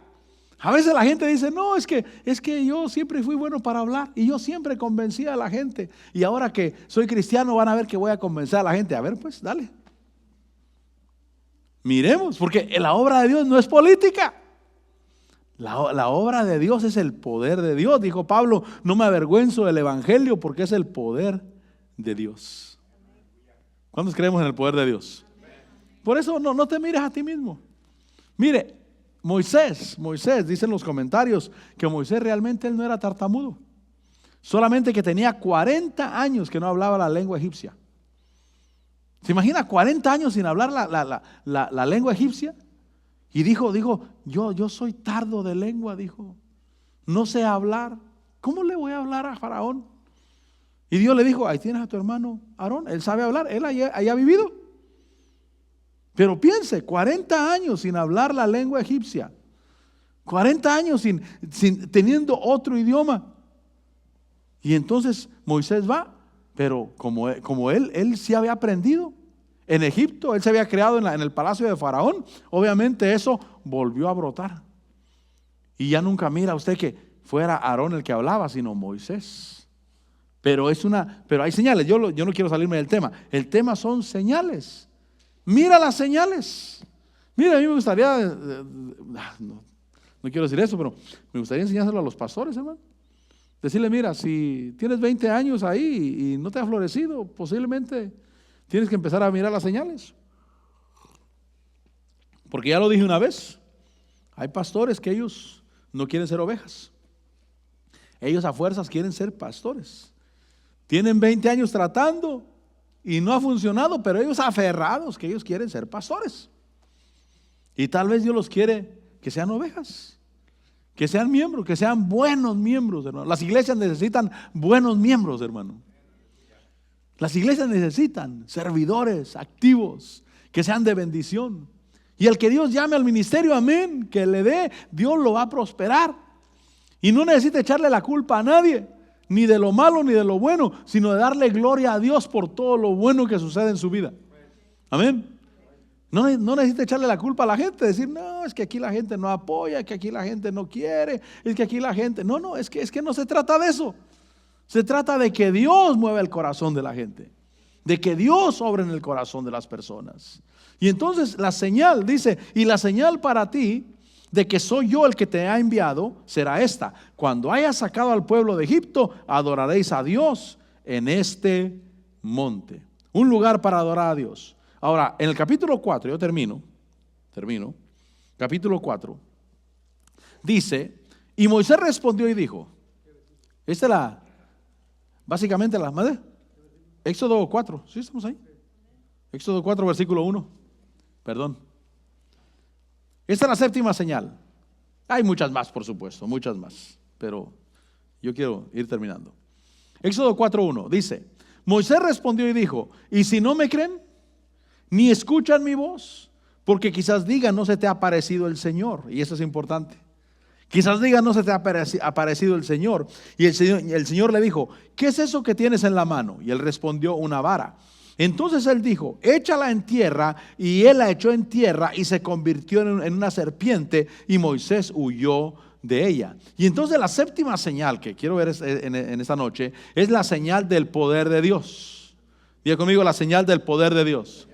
A veces la gente dice, no, es que yo siempre fui bueno para hablar, y yo siempre convencía a la gente, y ahora que soy cristiano van a ver que voy a convencer a la gente. A ver, pues, dale. Miremos, porque la obra de Dios no es política. La obra de Dios es el poder de Dios. Dijo Pablo, no me avergüenzo del evangelio, porque es el poder de Dios. ¿Cuántos creemos en el poder de Dios? Por eso no te mires a ti mismo. Mire, Moisés, dicen los comentarios que Moisés realmente él no era tartamudo. Solamente que tenía 40 años que no hablaba la lengua egipcia. ¿Se imagina 40 años sin hablar la lengua egipcia? Y dijo, yo soy tardo de lengua, dijo. No sé hablar. ¿Cómo le voy a hablar a Faraón? Y Dios le dijo, ahí tienes a tu hermano Aarón, él sabe hablar, él ahí ha vivido. Pero piense, 40 años sin hablar la lengua egipcia, 40 años sin teniendo otro idioma. Y entonces Moisés va, pero como él sí había aprendido en Egipto, él se había creado en el palacio de Faraón, obviamente eso volvió a brotar. Y ya nunca mira usted que fuera Aarón el que hablaba, sino Moisés. Pero hay señales. Yo no quiero salirme del tema. El tema son señales. Mira las señales. Mira, a mí me gustaría, no quiero decir eso, pero me gustaría enseñárselo a los pastores, hermano. Decirle, mira, si tienes 20 años ahí y no te ha florecido, posiblemente tienes que empezar a mirar las señales. Porque ya lo dije una vez, hay pastores que ellos no quieren ser ovejas. Ellos a fuerzas quieren ser pastores. Tienen 20 años tratando y no ha funcionado, pero ellos aferrados que ellos quieren ser pastores. Y tal vez Dios los quiere que sean ovejas, que sean miembros, que sean buenos miembros, hermano. Las iglesias necesitan buenos miembros, hermano. Las iglesias necesitan servidores activos, que sean de bendición. Y el que Dios llame al ministerio, amén, que le dé, Dios lo va a prosperar. Y no necesita echarle la culpa a nadie, ni de lo malo ni de lo bueno, sino de darle gloria a Dios por todo lo bueno que sucede en su vida. Amén. No necesita echarle la culpa a la gente, decir, no, es que aquí la gente no apoya, es que aquí la gente no quiere, es que aquí la gente, no, es que no se trata de eso. Se trata de que Dios mueva el corazón de la gente, de que Dios obre en el corazón de las personas. Y entonces la señal dice, y la señal para ti de que soy yo el que te ha enviado será esta: cuando hayas sacado al pueblo de Egipto, adoraréis a Dios en este monte. Un lugar para adorar a Dios. Ahora, en el capítulo 4, yo termino, capítulo 4, dice, y Moisés respondió y dijo, esta es básicamente la madre, Éxodo 4, ¿sí estamos ahí? Éxodo 4, versículo 1, perdón. Esta es la séptima señal. Hay muchas más, por supuesto, muchas más, pero yo quiero ir terminando. Éxodo 4:1 dice, Moisés respondió y dijo, ¿y si no me creen? Ni escuchan mi voz, porque quizás digan, no se te ha aparecido el Señor. Y eso es importante. Quizás digan, no se te ha aparecido el Señor. Y el Señor le dijo, ¿qué es eso que tienes en la mano? Y él respondió, una vara. Entonces él dijo, échala en tierra. Y él la echó en tierra y se convirtió en una serpiente, y Moisés huyó de ella. Y entonces la séptima señal que quiero ver en esta noche es la señal del poder de Dios. Diga conmigo, la señal del poder de Dios.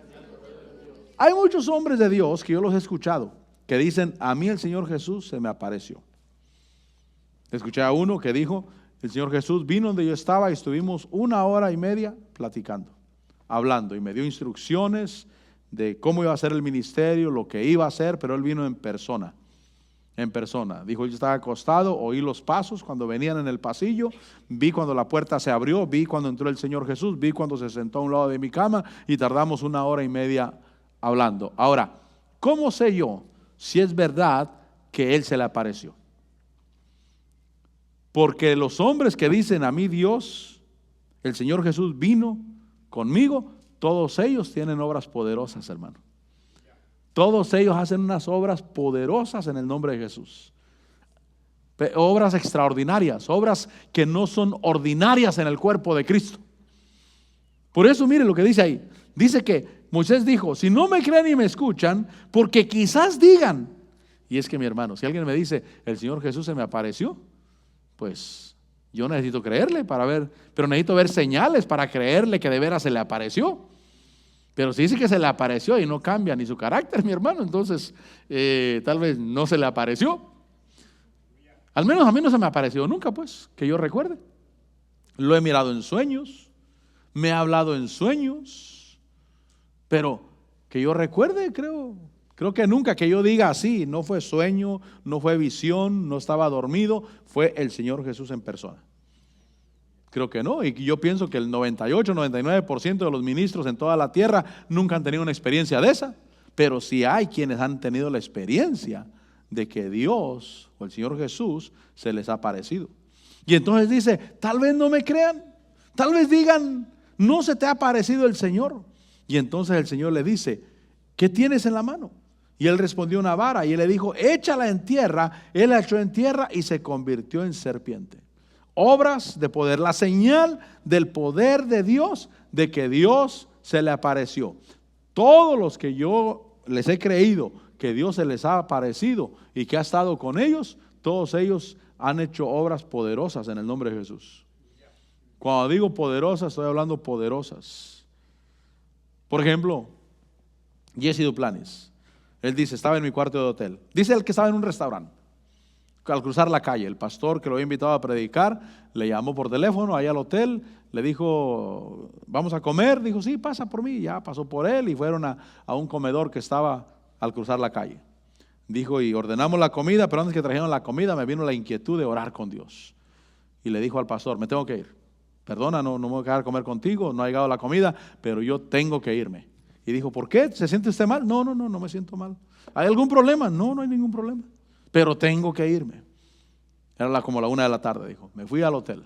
Hay muchos hombres de Dios que yo los he escuchado que dicen, a mí el Señor Jesús se me apareció. Escuché a uno que dijo, el Señor Jesús vino donde yo estaba y estuvimos 1 hora y media platicando, hablando, y me dio instrucciones de cómo iba a ser el ministerio, lo que iba a hacer, pero él vino en persona. Dijo, yo estaba acostado, oí los pasos cuando venían en el pasillo, vi cuando la puerta se abrió, vi cuando entró el Señor Jesús, vi cuando se sentó a un lado de mi cama y tardamos 1 hora y media hablando. Ahora, ¿cómo sé yo si es verdad que él se le apareció? Porque los hombres que dicen, a mí Dios, el Señor Jesús vino conmigo, todos ellos tienen obras poderosas, hermano. Todos ellos hacen unas obras poderosas en el nombre de Jesús. Obras extraordinarias, obras que no son ordinarias en el cuerpo de Cristo. Por eso mire lo que dice ahí. Dice que Moisés dijo, si no me creen y me escuchan, porque quizás digan. Y es que mi hermano, si alguien me dice, el Señor Jesús se me apareció, pues yo necesito creerle para ver, pero necesito ver señales para creerle que de veras se le apareció. Pero si dice que se le apareció y no cambia ni su carácter, mi hermano, entonces tal vez no se le apareció. Al menos a mí no se me apareció nunca, pues, que yo recuerde. Lo he mirado en sueños, me ha hablado en sueños, pero que yo recuerde, creo que nunca, que yo diga así, no fue sueño, no fue visión, no estaba dormido, fue el Señor Jesús en persona. Creo que no, y yo pienso que el 98, 99% de los ministros en toda la tierra nunca han tenido una experiencia de esa, pero sí hay quienes han tenido la experiencia de que Dios o el Señor Jesús se les ha aparecido. Y entonces dice, tal vez no me crean, tal vez digan, no se te ha aparecido el Señor. Y entonces el Señor le dice, ¿qué tienes en la mano? Y él respondió, una vara. Y él le dijo, échala en tierra. Él la echó en tierra y se convirtió en serpiente. Obras de poder, la señal del poder de Dios, de que Dios se le apareció. Todos los que yo les he creído que Dios se les ha aparecido y que ha estado con ellos, todos ellos han hecho obras poderosas en el nombre de Jesús. Cuando digo poderosas, estoy hablando poderosas. Por ejemplo, Jesse Duplanis. Él dice, estaba en mi cuarto de hotel. Dice él que estaba en un restaurante. Al cruzar la calle, el pastor que lo había invitado a predicar le llamó por teléfono ahí al hotel, le dijo, vamos a comer. Dijo, sí, pasa por mí. Ya pasó por él y fueron a un comedor que estaba al cruzar la calle. Dijo, y ordenamos la comida, pero antes que trajeron la comida me vino la inquietud de orar con Dios. Y le dijo al pastor, me tengo que ir. Perdona, no me voy a quedar a comer contigo, no ha llegado la comida, pero yo tengo que irme. Y dijo, ¿por qué? ¿Se siente usted mal? No me siento mal. ¿Hay algún problema? No hay ningún problema. Pero tengo que irme. Era como la 1 de la tarde, dijo. Me fui al hotel.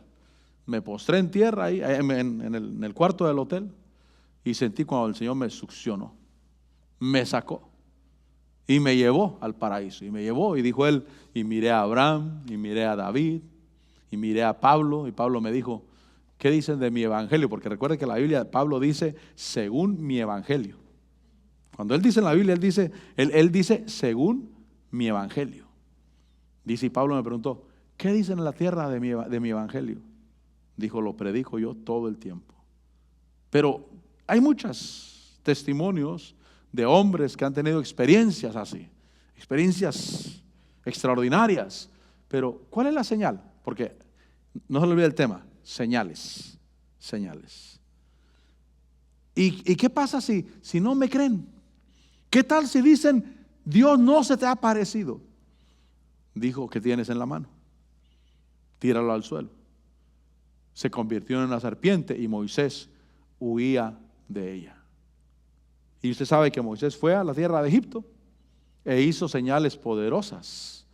Me postré en tierra ahí, en el cuarto del hotel, y sentí cuando el Señor me succionó. Me sacó. Y me llevó al paraíso. Y me llevó, y dijo él, y miré a Abraham, y miré a David, y miré a Pablo. Y Pablo me dijo, ¿qué dicen de mi evangelio? Porque recuerde que la Biblia, Pablo dice, según mi evangelio. Cuando él dice en la Biblia, él dice, según mi evangelio. Dice, y Pablo me preguntó, ¿qué dicen en la tierra de mi evangelio? Dijo, lo predico yo todo el tiempo. Pero hay muchos testimonios de hombres que han tenido experiencias así, experiencias extraordinarias. Pero ¿cuál es la señal? Porque no se le olvide el tema, señales. ¿Y qué pasa si no me creen? ¿Qué tal si dicen, Dios no se te ha aparecido? Dijo, ¿qué tienes en la mano? Tíralo al suelo. Se convirtió en una serpiente y Moisés huía de ella. Y usted sabe que Moisés fue a la tierra de Egipto e hizo señales poderosas.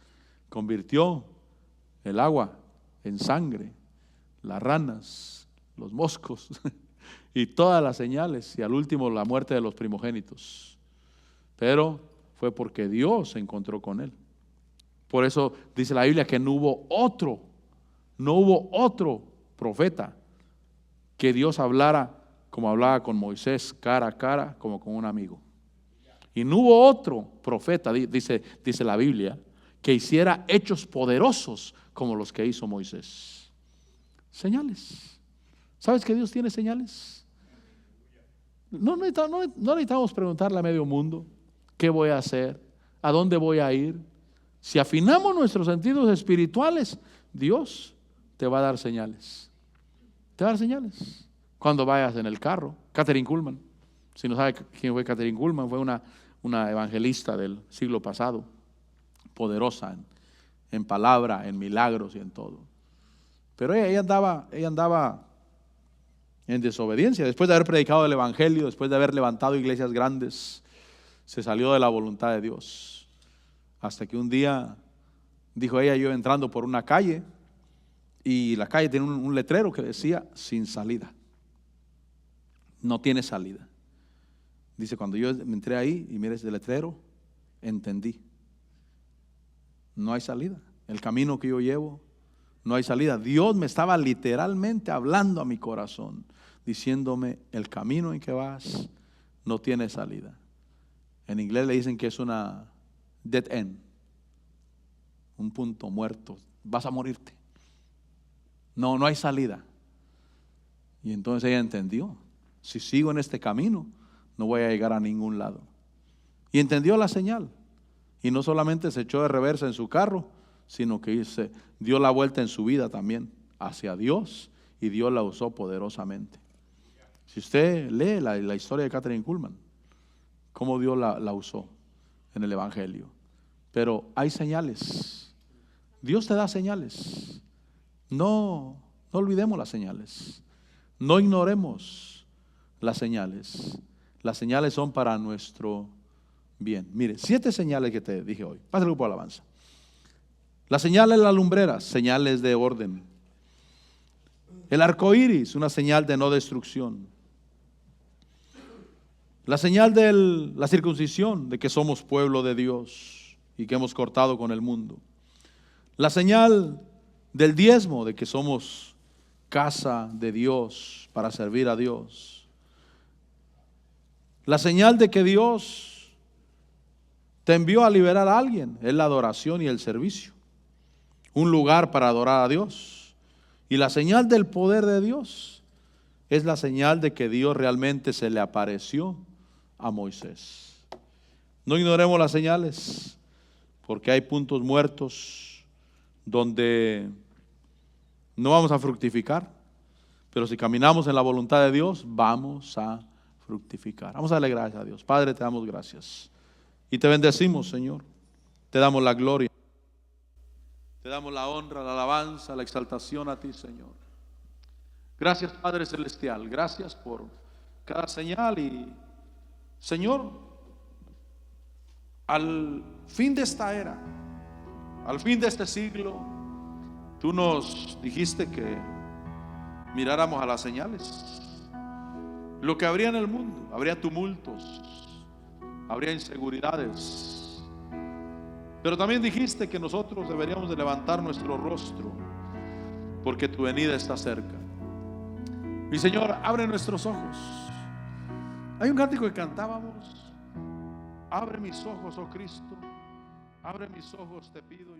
Convirtió el agua en sangre, las ranas, los moscos y todas las señales, y al último la muerte de los primogénitos. Pero fue porque Dios se encontró con él. Por eso dice la Biblia que no hubo otro profeta que Dios hablara como hablaba con Moisés, cara a cara, como con un amigo. Y no hubo otro profeta, dice la Biblia, que hiciera hechos poderosos como los que hizo Moisés. Señales. ¿Sabes que Dios tiene señales? No necesitamos preguntarle a medio mundo qué voy a hacer, a dónde voy a ir. Si afinamos nuestros sentidos espirituales, Dios te va a dar señales. Te va a dar señales. Cuando vayas en el carro, Kathryn Kuhlman, si no sabe quién fue Kathryn Kuhlman, fue una evangelista del siglo pasado, poderosa en palabra, en milagros y en todo. Pero ella andaba en desobediencia. Después de haber predicado el evangelio, después de haber levantado iglesias grandes, se salió de la voluntad de Dios. Hasta que un día, dijo ella, yo entrando por una calle, y la calle tiene un letrero que decía, sin salida. No tiene salida. Dice, cuando yo entré ahí y miré ese letrero, entendí. No hay salida. El camino que yo llevo, no hay salida. Dios me estaba literalmente hablando a mi corazón, diciéndome, el camino en que vas no tiene salida. En inglés le dicen que es una dead end, un punto muerto. Vas a morirte. No hay salida. Y entonces ella entendió, si sigo en este camino, no voy a llegar a ningún lado. Y entendió la señal. Y no solamente se echó de reversa en su carro, sino que se dio la vuelta en su vida también hacia Dios, y Dios la usó poderosamente. Si usted lee la historia de Kathryn Kuhlman, cómo Dios la usó en el evangelio. Pero hay señales. Dios te da señales. No olvidemos las señales. No ignoremos las señales. Las señales son para nuestro bien. Mire, 7 señales que te dije hoy. Pasa el grupo de alabanza. Las señales de las lumbreras, señales de orden. El arco iris, una señal de no destrucción. La señal de la circuncisión, de que somos pueblo de Dios y que hemos cortado con el mundo. La señal del diezmo, de que somos casa de Dios para servir a Dios. La señal de que Dios te envió a liberar a alguien es la adoración y el servicio. Un lugar para adorar a Dios Y la señal del poder de Dios es la señal de que Dios realmente se le apareció a Moisés. No ignoremos las señales, porque hay puntos muertos donde no vamos a fructificar, pero si caminamos en la voluntad de Dios, vamos a fructificar. Vamos a darle gracias a Dios. Padre, te damos gracias y te bendecimos, Señor. Te damos la gloria, te damos la honra, la alabanza, la exaltación a ti, Señor. Gracias, Padre Celestial. Gracias por cada señal. Y Señor, al fin de esta era, al fin de este siglo, tú nos dijiste que miráramos a las señales. Lo que habría en el mundo, habría tumultos, habría inseguridades, pero también dijiste que nosotros deberíamos de levantar nuestro rostro, porque tu venida está cerca. Mi Señor, abre nuestros ojos. Hay un cántico que cantábamos: abre mis ojos, oh Cristo, abre mis ojos, te pido.